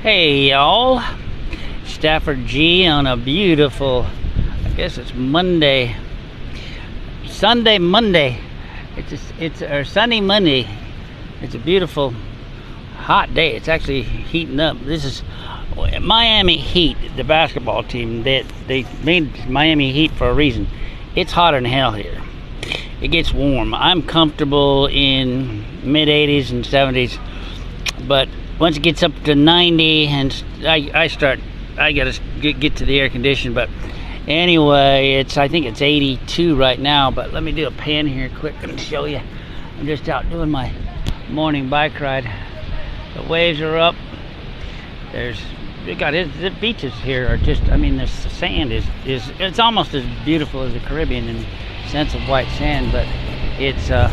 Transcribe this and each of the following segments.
Hey y'all, Stafford G on a beautiful, I guess it's Monday, Monday. Or Sunday Monday. It's a beautiful, hot day. It's actually heating up. This is Miami Heat, the basketball team. They made Miami Heat for a reason. It's hotter than hell here. It gets warm. I'm comfortable in mid 80s and 70s, but once it gets up to 90 and I gotta get to the air condition. But anyway, I think it's 82 right now. But let me do a pan here quick and show you. I'm just out doing my morning bike ride. The waves are up. The beaches here are just, the sand is it's almost as beautiful as the Caribbean in the sense of white sand, but it's a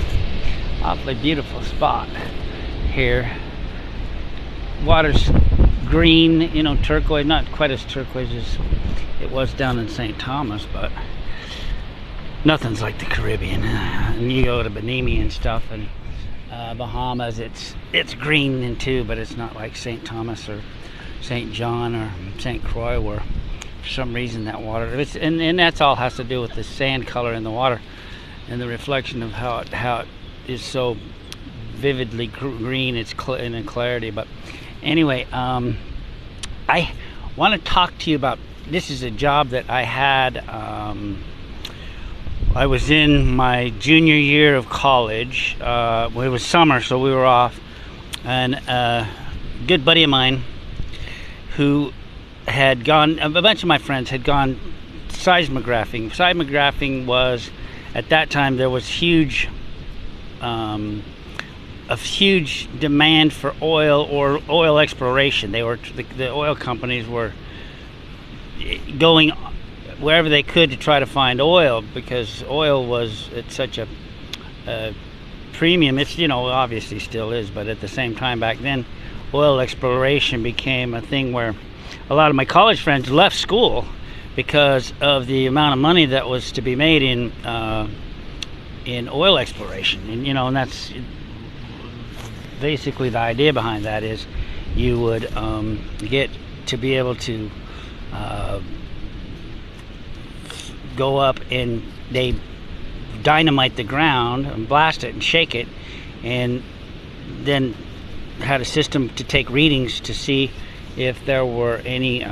awfully beautiful spot here. Water's green, turquoise, not quite as turquoise as it was down in St. Thomas, but nothing's like the Caribbean. And you go to Bimini and stuff, and Bahamas, it's green then too, but it's not like St. Thomas or St. John or St. Croix, where for some reason that water, and that's all has to do with the sand color in the water and the reflection of how it is so vividly green. It's in clarity. But anyway, I want to talk to you about, this is a job that I had. I was in my junior year of college. It was summer, so we were off, and a good buddy of mine who had gone, a bunch of my friends had gone seismographing. Seismographing was, at that time, there was a huge demand for oil or oil exploration. The oil companies were going wherever they could to try to find oil, because oil was at such a premium. It's, obviously still is, but at the same time back then, oil exploration became a thing where a lot of my college friends left school because of the amount of money that was to be made in oil exploration. And that's basically the idea behind that, is you would get to be able to go up and they dynamite the ground and blast it and shake it, and then had a system to take readings to see if there were any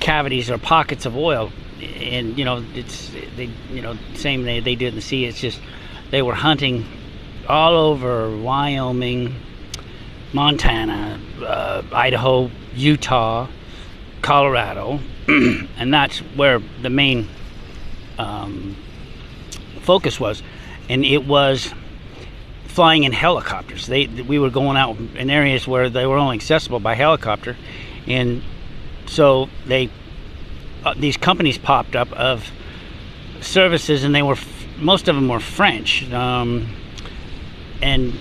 cavities or pockets of oil. And same they do in the sea. It's just they were hunting all over Wyoming, Montana, Idaho, Utah, Colorado, and that's where the main focus was. And it was flying in helicopters. We were going out in areas where they were only accessible by helicopter, and so these companies popped up of services, and most of them were French. And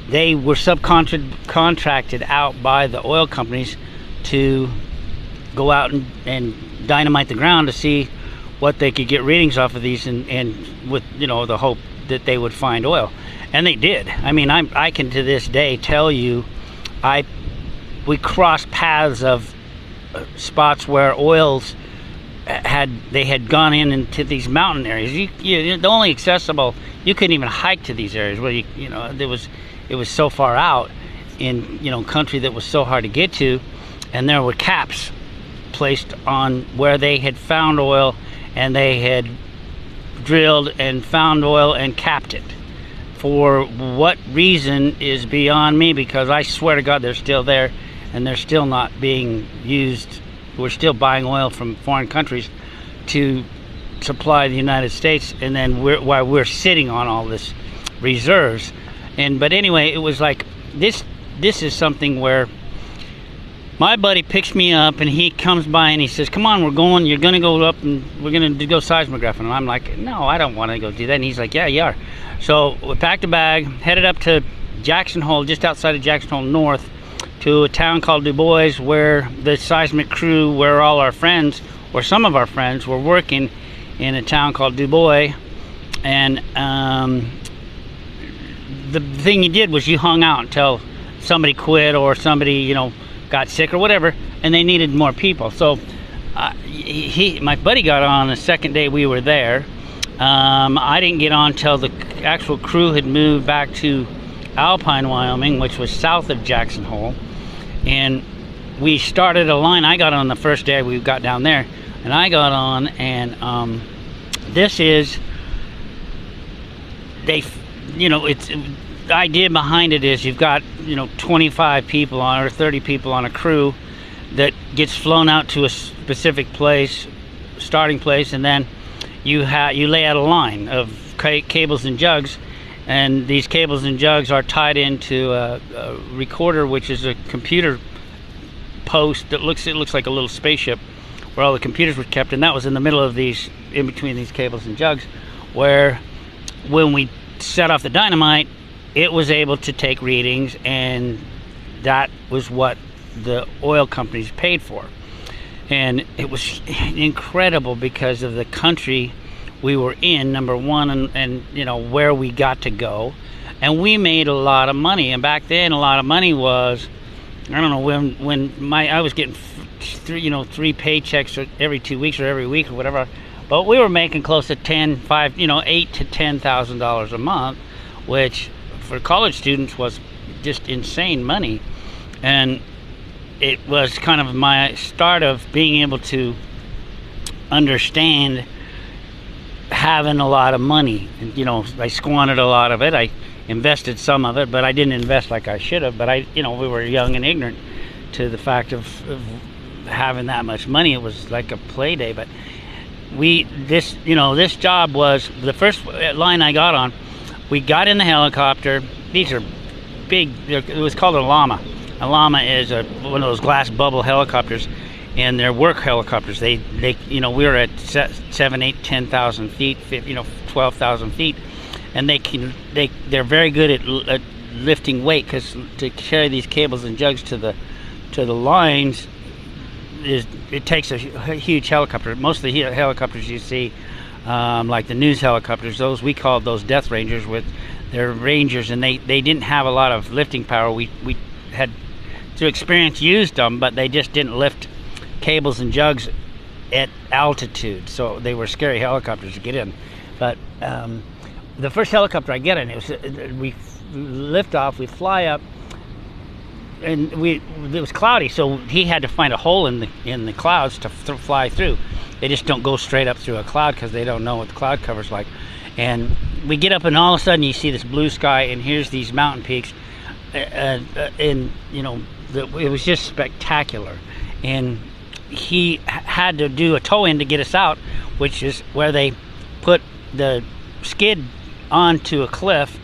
they were subcontracted out by the oil companies to go out and dynamite the ground to see what they could get readings off of these, and with the hope that they would find oil. And they did. I can to this day tell you, we crossed paths of spots where oils had gone into these mountain areas. The only accessible, you couldn't even hike to these areas where it was so far out in country that was so hard to get to, and there were caps placed on where they had found oil, and they had drilled and found oil and capped it. For what reason is beyond me, because I swear to God they're still there, and they're still not being used. We're still buying oil from foreign countries to supply the United States, and then while we're sitting on all this reserves. But anyway, it was like this is something where my buddy picks me up, and he comes by and he says, "Come on, you're gonna go up and we're gonna go seismographing." And I'm like, "No, I don't want to go do that." And he's like, "Yeah, you are." So we packed a bag, headed up to Jackson Hole, just outside of Jackson Hole North, to a town called Du Bois, where the seismic crew, where all our friends, or some of our friends, were working in a town called Du Bois. And the thing you did was you hung out until somebody quit or somebody, you know, got sick or whatever, and they needed more people. So my buddy got on the second day we were there. I didn't get on till the actual crew had moved back to Alpine, Wyoming, which was south of Jackson Hole, and we started a line. I got on the first day we got down there, and I got on, and this is, you know, it's, the idea behind it is you've got, you know, 25 people on, or 30 people on a crew that gets flown out to a specific place, starting place, and then you lay out a line of cables and jugs, and these cables and jugs are tied into a recorder, which is a computer post that looks like a little spaceship where all the computers were kept, and that was in the middle of these, in between these cables and jugs, where when we set off the dynamite, it was able to take readings, and that was what the oil companies paid for. And it was incredible because of the country we were in, number one, and you know, where we got to go, and we made a lot of money. And back then, a lot of money was, I don't know, when I was getting three paychecks every 2 weeks or every week or whatever, but we were making close to $8,000 to $10,000 a month, which for college students was just insane money. And it was kind of my start of being able to understand having a lot of money. And, you know, I squandered a lot of it. I invested some of it, but I didn't invest like I should have. But we were young and ignorant to the fact of having that much money. It was like a play day. But this job was the first line I got on. We got in the helicopter. These are big. It was called a Llama. A Llama is one of those glass bubble helicopters, and they're work helicopters. They we were at 7, 8, 10,000 feet, 12,000 feet, and they're very good at lifting weight, because to carry these cables and jugs to the lines it takes a huge helicopter. Most of the helicopters you see, like the news helicopters, those we called those Death Rangers, with their Rangers, and they didn't have a lot of lifting power. We had through experience used them, but they just didn't lift cables and jugs at altitude, so they were scary helicopters to get in. But the first helicopter I get in, we lift off, we fly up, and it was cloudy, so he had to find a hole in the clouds to fly through. They just don't go straight up through a cloud because they don't know what the cloud cover's like. And we get up, and all of a sudden you see this blue sky, and here's these mountain peaks, and it was just spectacular. And he had to do a tow-in to get us out, which is where they put the skid onto a cliff,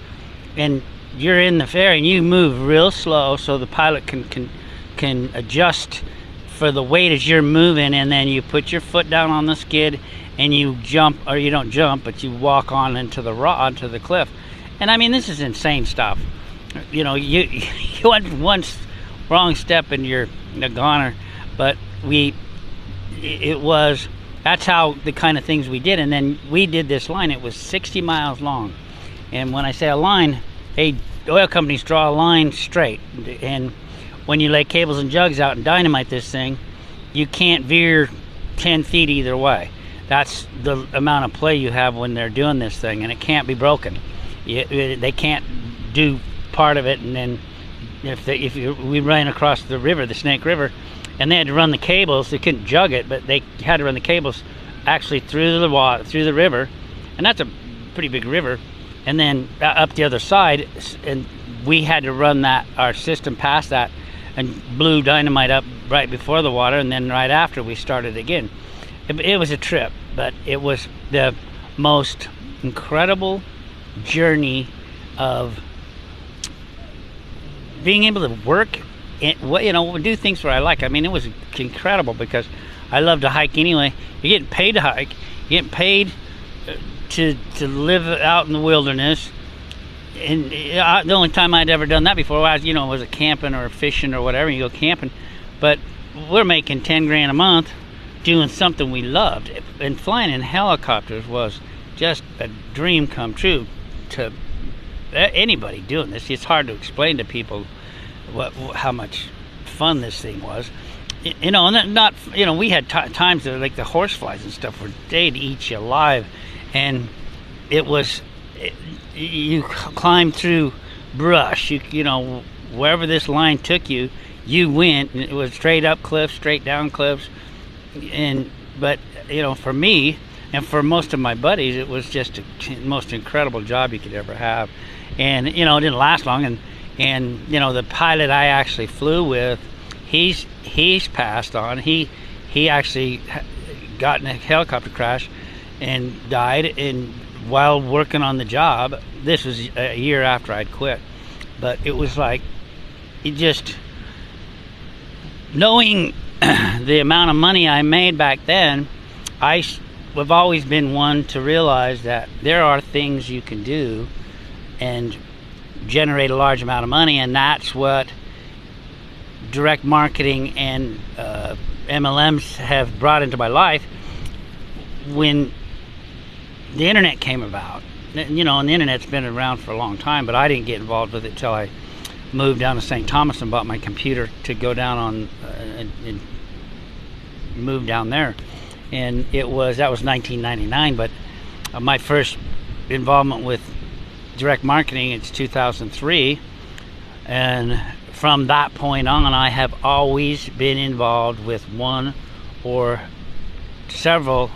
and you're in the ferry and you move real slow so the pilot can adjust for the weight as you're moving, and then you put your foot down on the skid and you jump, or you don't jump, but you walk on onto the cliff. And I mean, this is insane stuff. You went one wrong step and you're a goner. But that's how the kind of things we did. And then we did this line. It was 60 miles long. And when I say a line, oil companies draw a line straight. And when you lay cables and jugs out and dynamite this thing, you can't veer 10 feet either way. That's the amount of play you have when they're doing this thing, and it can't be broken. They can't do part of it, and then we ran across the river, the Snake River, and they had to run the cables. They couldn't jug it, but they had to run the cables actually through the water, through the river, and that's a pretty big river, and then up the other side, and we had to run our system past that and blew dynamite up right before the water, and then right after we started again. It was a trip, but it was the most incredible journey of being able to work and do things where I like. I mean, it was incredible because I love to hike anyway. You're getting paid to hike. You're getting paid to live out in the wilderness. And the only time I'd ever done that before was camping or fishing or whatever. You go camping, but we're making 10 grand a month doing something we loved. And flying in helicopters was just a dream come true to anybody doing this. It's hard to explain to people how much fun this thing was. You know, and not, you know, we had times that like the horseflies and stuff were, they'd eat you alive, and it was, you climbed through brush, you know, wherever this line took you, you went, and it was straight up cliffs, straight down cliffs, but you know, for me and for most of my buddies, it was just the most incredible job you could ever have. And you know, it didn't last long, and you know, the pilot I actually flew with, he's passed on. He actually got in a helicopter crash and died, and while working on the job. This was a year after I'd quit, but it was like, it just, knowing the amount of money I made back then, I've always been one to realize that there are things you can do and generate a large amount of money, and that's what direct marketing and MLMs have brought into my life. When the internet came about, you know, and the internet's been around for a long time, but I didn't get involved with it till I moved down to St. Thomas and bought my computer to go down on and move down there. And that was 1999, but my first involvement with direct marketing, it's 2003, and from that point on, I have always been involved with one or several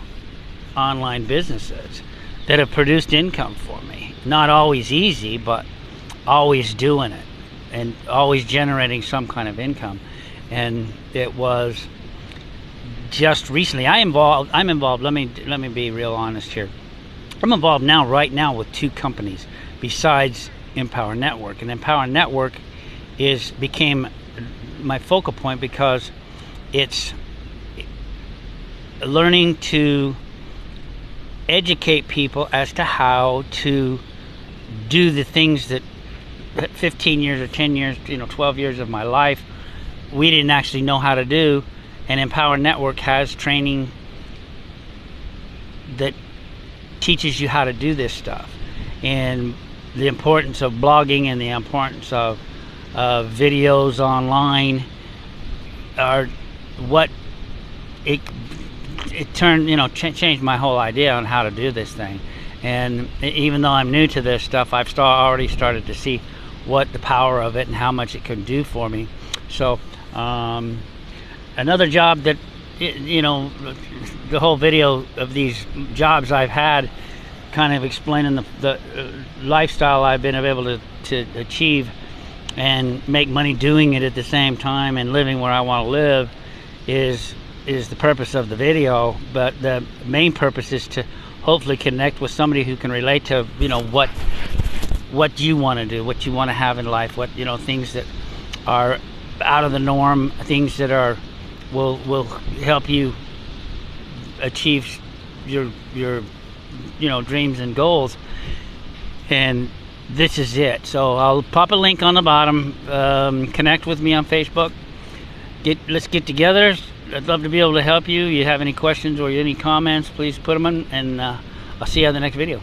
online businesses that have produced income for me. Not always easy, but always doing it and always generating some kind of income. And it was just recently I'm involved, let me be real honest here. I'm involved right now with 2 companies besides Empower Network, and Empower Network became my focal point because it's learning to educate people as to how to do the things that 15 years or 10 years, 12 years of my life we didn't actually know how to do. And Empower Network has training that teaches you how to do this stuff, and the importance of blogging and the importance of videos online are what it turned, changed my whole idea on how to do this thing. And even though I'm new to this stuff, I've already started to see what the power of it and how much it can do for me. So another job that, the whole video of these jobs I've had, kind of explaining the lifestyle I've been able to achieve and make money doing it at the same time and living where I want to live, is the purpose of the video. But the main purpose is to hopefully connect with somebody who can relate to what you want to do, what you want to have in life, what things that are out of the norm, things that will help you achieve your dreams and goals. And this is it. So I'll pop a link on the bottom. Connect with me on Facebook. Let's get together. I'd love to be able to help you. You have any questions or any comments, please put them in, and I'll see you on the next video.